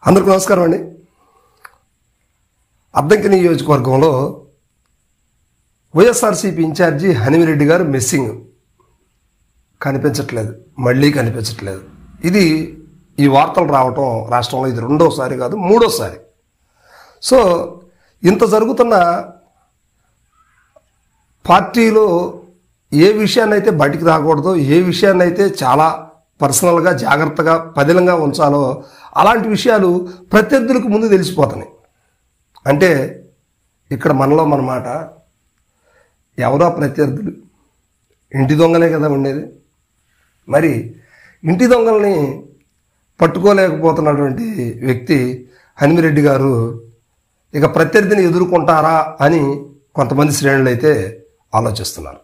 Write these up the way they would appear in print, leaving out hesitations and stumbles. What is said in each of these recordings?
అందరికీ నమస్కారం అండి. అద్దంకి నియోజకవర్గంలో వైఎస్ఆర్సీపీ ఇన్ఛార్జి హనుమిరెడ్డి గారు మిస్సింగ్ కనిపించట్లేదు, మళ్ళీ కనిపించట్లేదు. ఇది ఈ వార్తలు రావటం రాష్ట్రంలో ఇది రెండోసారి కాదు, మూడోసారి. సో ఇంత జరుగుతున్న పార్టీలో ఏ విషయాన్ని అయితే బయటికి రాకూడదో, ఏ విషయాన్ని అయితే చాలా పర్సనల్గా జాగ్రత్తగా పదిలంగా ఉంచాలో అలాంటి విషయాలు ప్రత్యర్థులకు ముందు తెలిసిపోతున్నాయి. అంటే ఇక్కడ మనలో మన మాట, ఎవరో ప్రత్యర్థులు ఇంటి దొంగలే కదా ఉండేది. మరి ఇంటి దొంగల్ని పట్టుకోలేకపోతున్నటువంటి వ్యక్తి హనుమిరెడ్డి గారు ఇక ప్రత్యర్థిని ఎదుర్కొంటారా అని కొంతమంది శ్రేణులు అయితే ఆలోచిస్తున్నారు.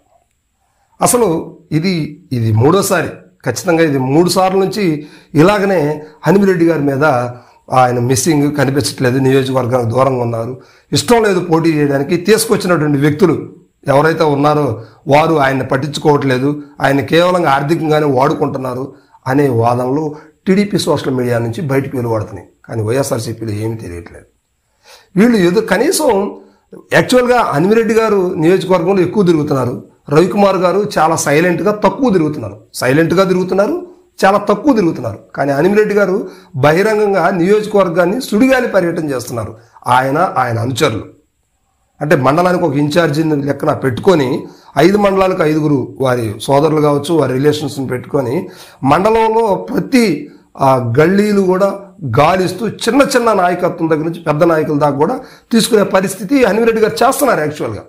అసలు ఇది మూడోసారి, ఖచ్చితంగా ఇది 3 సార్ల నుంచి ఇలాగనే హనుమిరెడ్డి గారి మీద ఆయన మిస్సింగ్ కనిపించట్లేదు, నియోజకవర్గానికి దూరంగా ఉన్నారు, ఇష్టం లేదు పోటీ చేయడానికి, తీసుకొచ్చినటువంటి వ్యక్తులు ఎవరైతే ఉన్నారో వారు ఆయన్ని పట్టించుకోవట్లేదు, ఆయన కేవలం ఆర్థికంగానే వాడుకుంటున్నారు అనే వాదనలు టీడీపీ సోషల్ మీడియా నుంచి బయటకు వెలువడుతున్నాయి. కానీ వైఎస్ఆర్సీపీలో ఏమీ తెలియట్లేదు. వీళ్ళు కనీసం యాక్చువల్గా హనుమిరెడ్డి గారు నియోజకవర్గంలో ఎక్కువ తిరుగుతున్నారు, రవికుమార్ గారు చాలా సైలెంట్గా తక్కువ తిరుగుతున్నారు, చాలా తక్కువ తిరుగుతున్నారు. కానీ హనుమిరెడ్డి గారు బహిరంగంగా నియోజకవర్గాన్ని సుడిగాలి పర్యటన చేస్తున్నారు. ఆయన అనుచరులు అంటే మండలానికి ఒక ఇన్ఛార్జిని లెక్కన పెట్టుకొని 5 మండలాలకు 5 వారి సోదరులు కావచ్చు, వారి రిలేషన్స్ని పెట్టుకొని మండలంలో ప్రతి గల్లీలు కూడా గాలిస్తూ చిన్న చిన్న నాయకత్వం దగ్గర నుంచి పెద్ద నాయకుల దాకా కూడా తీసుకునే పరిస్థితి హనుమిరెడ్డి గారు చేస్తున్నారు యాక్చువల్గా.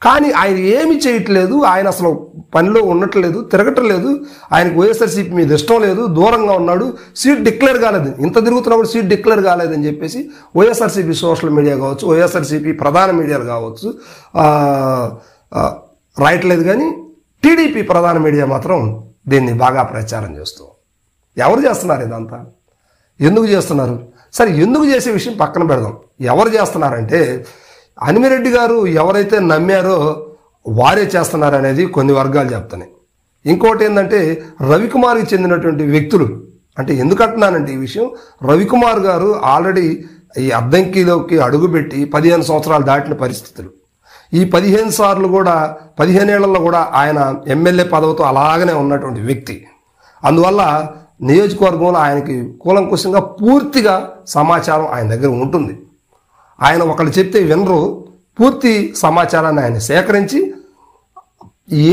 కానీ ఆయన ఏమి చేయట్లేదు, ఆయన అసలు పనిలో ఉండట్లేదు, తిరగట్లేదు, ఆయనకు వైఎస్ఆర్సీపీ మీద ఇష్టం లేదు, దూరంగా ఉన్నాడు, సీట్ డిక్లేర్ కాలేదు, ఇంత తిరుగుతున్నప్పుడు సీట్ డిక్లేర్ కాలేదని చెప్పేసి వైఎస్ఆర్సీపీ సోషల్ మీడియా కావచ్చు, వైఎస్ఆర్సీపీ ప్రధాన మీడియాలు కావచ్చు రాయట్లేదు. కానీ టీడీపీ ప్రధాన మీడియా మాత్రం దీన్ని బాగా ప్రచారం చేస్తూ, ఎవరు చేస్తున్నారు ఇదంతా, ఎందుకు చేస్తున్నారు? సరే, ఎందుకు చేసే విషయం పక్కన పెడదాం. ఎవరు చేస్తున్నారంటే హనుమిరెడ్డి గారు ఎవరైతే నమ్మారో వారే చేస్తున్నారు అనేది కొన్ని వర్గాలు చెప్తున్నాయి. ఇంకోటి ఏంటంటే రవికుమార్కి చెందినటువంటి వ్యక్తులు, అంటే ఎందుకంటున్నానంటే ఈ విషయం, రవికుమార్ గారు ఆల్రెడీ ఈ అద్దంకిలోకి అడుగుపెట్టి 15 సంవత్సరాలు దాటిన పరిస్థితులు. ఈ 15 సార్లు కూడా 15 ఏళ్లలో కూడా ఆయన ఎమ్మెల్యే పదవితో అలాగనే ఉన్నటువంటి వ్యక్తి. అందువల్ల నియోజకవర్గంలో ఆయనకి కూలంకుశంగా పూర్తిగా సమాచారం ఆయన దగ్గర ఉంటుంది. ఆయన ఒకళ్ళు చెప్తే వినరు, పూర్తి సమాచారాన్ని ఆయన సేకరించి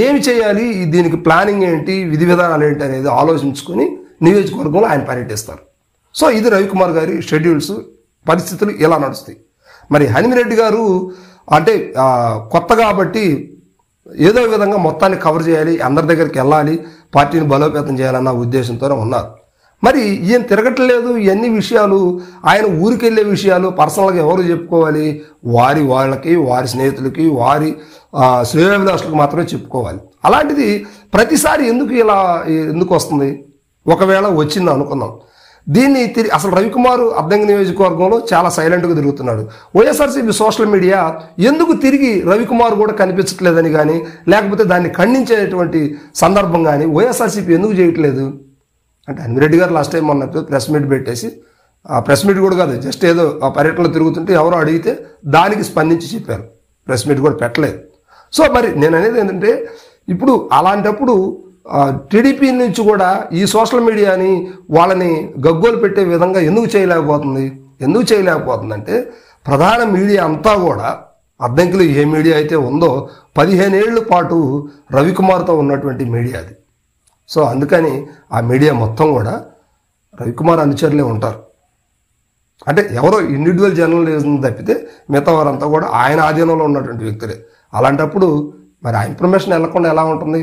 ఏమి చేయాలి, దీనికి ప్లానింగ్ ఏంటి, విధి విధానాలు ఏంటి అనేది ఆలోచించుకొని నియోజకవర్గంలో ఆయన పర్యటిస్తారు. సో ఇది రవికుమార్ గారి షెడ్యూల్స్, పరిస్థితులు ఇలా నడుస్తాయి. మరి హనుమిరెడ్డి గారు అంటే కొత్త కాబట్టి ఏదో విధంగా మొత్తాన్ని కవర్ చేయాలి, అందరి దగ్గరికి వెళ్ళాలి, పార్టీని బలోపేతం చేయాలన్న ఉద్దేశంతోనే ఉన్నారు. మరి ఈయన తిరగట్లేదు, ఇవన్నీ విషయాలు ఆయన ఊరికెళ్ళే విషయాలు పర్సనల్గా ఎవరు చెప్పుకోవాలి, వాళ్ళకి, వారి స్నేహితులకి, వారి శ్రేయోభిలాషులకు మాత్రమే చెప్పుకోవాలి. అలాంటిది ప్రతిసారి ఎందుకు వస్తుంది? ఒకవేళ వచ్చింది అనుకుందాం, దీన్ని అసలు రవికుమార్ అద్దంకి నియోజకవర్గంలో చాలా సైలెంట్గా తిరుగుతున్నాడు. వైఎస్ఆర్సీపీ సోషల్ మీడియా ఎందుకు తిరిగి రవికుమార్ కూడా కనిపించట్లేదని కానీ, లేకపోతే దాన్ని ఖండించేటువంటి సందర్భం కానీ వైఎస్ఆర్సీపీ ఎందుకు చేయట్లేదు అంటే, హనుమిరెడ్డి గారు లాస్ట్ టైం మొన్న ప్రెస్ మీట్ పెట్టేసి, ప్రెస్ మీట్ కూడా కాదు, జస్ట్ ఏదో ఆ పర్యటనలో తిరుగుతుంటే ఎవరో అడిగితే దానికి స్పందించి చెప్పారు, ప్రెస్ మీట్ కూడా పెట్టలేదు. సో మరి నేను అనేది ఏంటంటే, ఇప్పుడు అలాంటప్పుడు టీడీపీ నుంచి కూడా ఈ సోషల్ మీడియాని వాళ్ళని గగ్గోలు పెట్టే విధంగా ఎందుకు చేయలేకపోతుందంటే, ప్రధాన మీడియా అంతా కూడా అద్దంకిలో ఏ మీడియా అయితే ఉందో 15 ఏళ్ల పాటు రవికుమార్తో ఉన్నటువంటి మీడియా అది. సో అందుకని ఆ మీడియా మొత్తం కూడా రవికుమార్ అనుచరులే ఉంటారు. అంటే ఎవరో ఇండివిజువల్ జర్నలిజం తప్పితే మిగతా వారంతా కూడా ఆయన ఆధీనంలో ఉన్నటువంటి వ్యక్తులే. అలాంటప్పుడు మరి ఆ ఇన్ఫర్మేషన్ వెళ్లకుండా ఎలా ఉంటుంది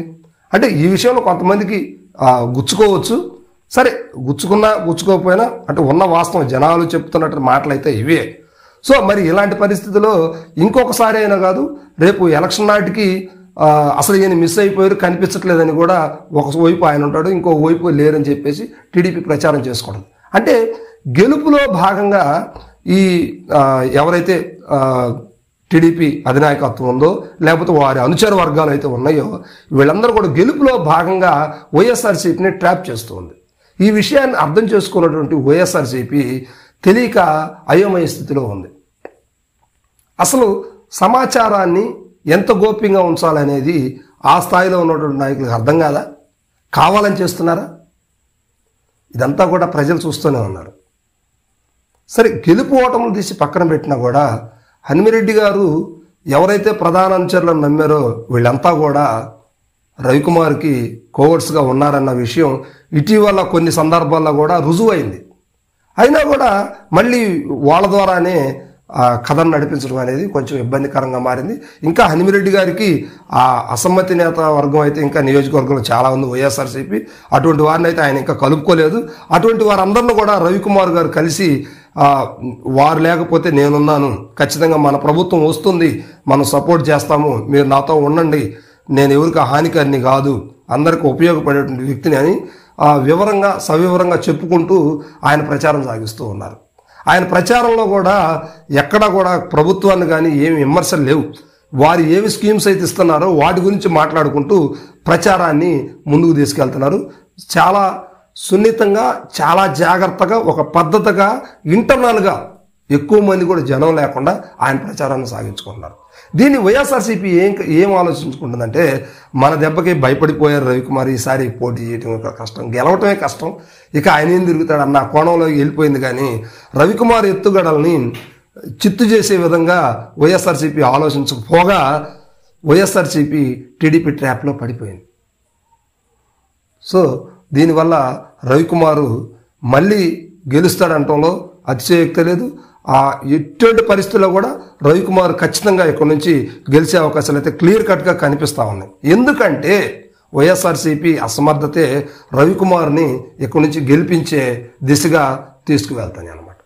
అంటే, ఈ విషయంలో కొంతమందికి గుచ్చుకోవచ్చు. సరే, గుచ్చుకోకపోయినా అంటే ఉన్న వాస్తవం జనాలు చెప్తున్నట్టు మాటలు అయితే ఇవే. సో మరి ఇలాంటి పరిస్థితుల్లో ఇంకొకసారి అయినా కాదు, రేపు ఎలక్షన్ నాటికి అసలు ఈయన మిస్ అయిపోయారు, కనిపించట్లేదని కూడా ఒకవైపు ఆయన ఉంటాడు, ఇంకొక వైపు లేరని చెప్పేసి టీడీపీ ప్రచారం చేసుకోవడం. అంటే గెలుపులో భాగంగా ఈ ఎవరైతే టీడీపీ అధినాయకత్వం ఉందో, లేకపోతే వారి అనుచర వర్గాలు అయితే ఉన్నాయో, వీళ్ళందరూ కూడా గెలుపులో భాగంగా వైఎస్ఆర్సీపీని ట్రాప్ చేస్తూ ఉంది. ఈ విషయాన్ని అర్థం చేసుకున్నటువంటి వైఎస్ఆర్సీపీ తెలియక అయోమయ స్థితిలో ఉంది. అసలు సమాచారాన్ని ఎంత గోప్యంగా ఉంచాలనేది ఆ స్థాయిలో ఉన్నటువంటి నాయకులకు అర్థం కాదా? కావాలని చేస్తున్నారా? ఇదంతా కూడా ప్రజలు చూస్తూనే ఉన్నారు. సరే, గెలుపు ఓటములు తీసి పక్కన పెట్టినా కూడా హనుమిరెడ్డి గారు ఎవరైతే ప్రధాన అనుచరులను నమ్మారో వీళ్ళంతా కూడా రవికుమార్కి కోవర్స్గా ఉన్నారన్న విషయం ఇటీవల కొన్ని సందర్భాల్లో కూడా రుజువైంది. అయినా కూడా మళ్ళీ వాళ్ళ ద్వారానే కథను నడిపించడం అనేది కొంచెం ఇబ్బందికరంగా మారింది. ఇంకా హనుమిరెడ్డి గారికి ఆ అసమ్మతి నేత వర్గం అయితే ఇంకా నియోజకవర్గంలో చాలా ఉంది, వైఎస్ఆర్సీపీ. అటువంటి వారిని అయితే ఆయన ఇంకా కలుపుకోలేదు. అటువంటి వారందరిలో కూడా రవికుమార్ గారు కలిసి వారు లేకపోతే నేనున్నాను, ఖచ్చితంగా మన ప్రభుత్వం వస్తుంది, మనం సపోర్ట్ చేస్తాము, మీరు నాతో ఉండండి, నేను ఎవరికి హానికారిని కాదు, అందరికీ ఉపయోగపడేటువంటి వ్యక్తిని అని వివరంగా సవివరంగా చెప్పుకుంటూ ఆయన ప్రచారం సాగిస్తూ ఉన్నారు. ఆయన ప్రచారంలో కూడా ఎక్కడా కూడా ప్రభుత్వాన్ని కానీ ఏమి విమర్శలు లేవు. వారు ఏమి స్కీమ్స్ అయితే ఇస్తున్నారో వాటి గురించి మాట్లాడుకుంటూ ప్రచారాన్ని ముందుకు తీసుకెళ్తున్నారు. చాలా సున్నితంగా, చాలా జాగ్రత్తగా, ఒక పద్ధతిగా, ఇంటర్నల్గా ఎక్కువ మంది కూడా జనం లేకుండా ఆయన ప్రచారాన్ని సాగించుకుంటున్నారు. దీన్ని వైఎస్ఆర్సీపీ ఏం ఆలోచించుకుంటుందంటే, మన దెబ్బకి భయపడిపోయారు రవికుమార్, ఈసారి పోటీ చేయడం కష్టం, గెలవటమే కష్టం, ఇక ఆయన ఏం తిరుగుతాడు అన్న కోణంలో వెళ్ళిపోయింది. కానీ రవికుమార్ ఎత్తుగడల్ని చిత్తు చేసే విధంగా వైఎస్ఆర్సీపీ ఆలోచించకపోగా వైఎస్ఆర్సీపీ టీడీపీ ట్రాప్లో పడిపోయింది. సో దీనివల్ల రవికుమారు మళ్ళీ గెలుస్తాడంటంలో అతిశయోక్తి లేదు. ఎటువంటి పరిస్థితుల్లో కూడా రవికుమార్ ఖచ్చితంగా ఇక్కడ నుంచి గెలిచే అవకాశాలు అయితే క్లియర్ కట్గా కనిపిస్తూ ఉన్నాయి. ఎందుకంటే వైఎస్ఆర్సీపీ అసమర్థతే రవికుమార్ని ఇక్కడ నుంచి గెలిపించే దిశగా తీసుకువెళ్తాను అన్నమాట.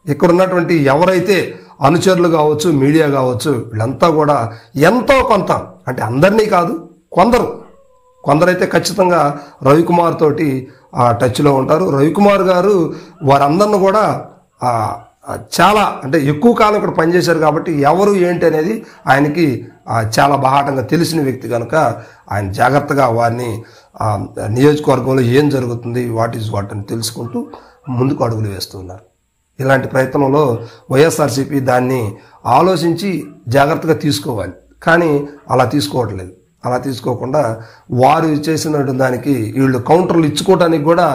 ఇక్కడ ఉన్నటువంటి ఎవరైతే అనుచరులు కావచ్చు, మీడియా కావచ్చు, వీళ్ళంతా కూడా ఎంతో కొంత, అంటే అందరినీ కాదు, కొందరైతే ఖచ్చితంగా రవికుమార్ తోటి టచ్లో ఉంటారు. రవికుమార్ గారు వారందరిని కూడా చాలా, అంటే ఎక్కువ కాలం ఇక్కడ పనిచేశారు కాబట్టి ఎవరు ఏంటి అనేది ఆయనకి చాలా బాహాటంగా తెలిసిన వ్యక్తి కనుక ఆయన జాగ్రత్తగా వారిని నియోజకవర్గంలో ఏం జరుగుతుంది, వాట్ ఈజ్ వాట్ అని తెలుసుకుంటూ ముందుకు అడుగులు వేస్తున్నారు. ఇలాంటి ప్రయత్నంలో వైఎస్ఆర్సీపీ దాన్ని ఆలోచించి జాగ్రత్తగా తీసుకోవాలి. కానీ అలా తీసుకోవట్లేదు. అలా తీసుకోకుండా వారు చేసిన దానికి వీళ్ళు కౌంటర్లు ఇచ్చుకోవడానికి కూడా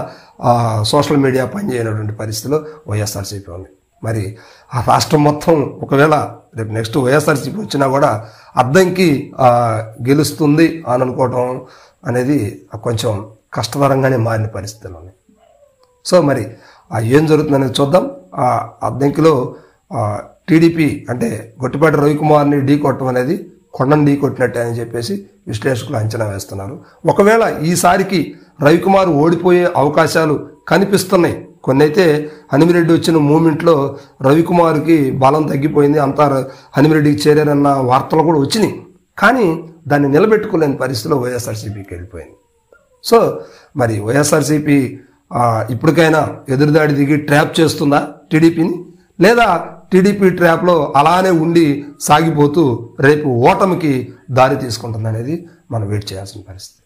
సోషల్ మీడియా పనిచేయనటువంటి పరిస్థితిలో వైఎస్ఆర్సీపీ ఉంది. మరి ఆ రాష్ట్రం మొత్తం ఒకవేళ రేపు నెక్స్ట్ వైఎస్ఆర్సీపీ వచ్చినా కూడా అద్దంకి గెలుస్తుంది అని అనుకోవడం అనేది కొంచెం కష్టతరంగానే మారిన పరిస్థితులు ఉన్నాయి. సో మరి ఏం జరుగుతుందనేది చూద్దాం. అద్దంకిలో టీడీపీ అంటే గొట్టిపాటి రవికుమార్ని ఢీ కొట్టడం అనేది కొండను ఢీ కొట్టినట్టే అని చెప్పేసి విశ్లేషకులు అంచనా వేస్తున్నారు. ఒకవేళ ఈసారికి రవికుమార్ ఓడిపోయే అవకాశాలు కనిపిస్తున్నాయి. కొన్ని అయితే హనుమిరెడ్డి వచ్చిన మూమెంట్లో రవికుమార్కి బలం తగ్గిపోయింది, అంతా హనుమిరెడ్డికి చేరారన్న వార్తలు కూడా వచ్చినాయి. కానీ దాన్ని నిలబెట్టుకోలేని పరిస్థితిలో వైఎస్ఆర్సీపీకి వెళ్ళిపోయింది. సో మరి వైఎస్ఆర్సీపీ ఇప్పటికైనా ఎదురుదాడి దిగి ట్రాప్ చేస్తుందా టీడీపీని, లేదా టీడీపీ ట్రాప్లో అలానే ఉండి సాగిపోతూ రేపు ఓటమికి దారి తీసుకుంటుందనేది మనం వెయిట్ చేయాల్సిన పరిస్థితి.